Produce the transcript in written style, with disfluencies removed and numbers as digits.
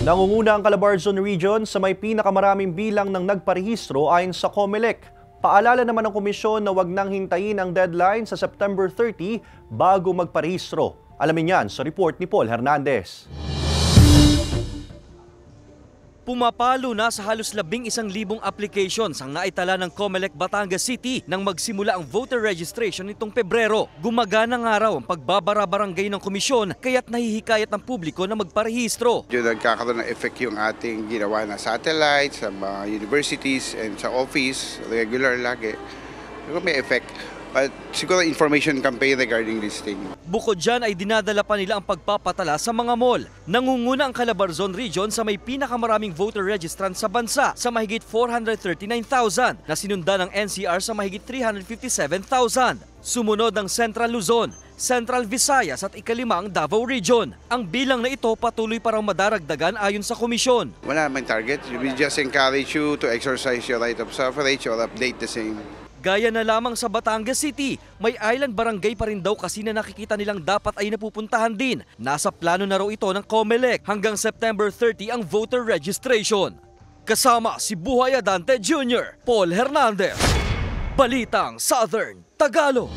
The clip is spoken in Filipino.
Nangunguna ang Calabarzon Region sa may pinakamaraming bilang ng nagparehistro ayon sa COMELEC. Paalala naman ng komisyon na wag nang hintayin ang deadline sa September 30 bago magparehistro. Alamin yan sa report ni Paul Hernandez. Pumapalo na sa halos 11,000 applications ang naitala ng COMELEC Batangas City nang magsimula ang voter registration nitong Pebrero. Gumagana nga raw ang pagbabara-barangay ng komisyon kaya't nahihikayat ang publiko na magparehistro. Nagkakaroon ng effect yung ating ginawa na satellite sa mga universities and sa office, regular lagi. May effect. But siguro information campaign regarding this thing. Bukod dyan ay dinadala pa nila ang pagpapatala sa mga mall. Nangunguna ang Calabarzon Region sa may pinakamaraming voter registrant sa bansa sa mahigit 439,000 na sinundan ng NCR sa mahigit 357,000. Sumunod ang Central Luzon, Central Visayas at ikalimang Davao Region. Ang bilang na ito patuloy pa raw madaragdagan ayon sa komisyon. Wala naman target. We just encourage you to exercise your right of suffrage or update the same. Gaya na lamang sa Batangas City, may island barangay pa rin daw kasi na nakikita nilang dapat ay napupuntahan din. Nasa plano na raw ito ng COMELEC hanggang September 30 ang voter registration. Kasama si Buhay Adante Jr., Paul Hernandez, Balitang Southern Tagalog.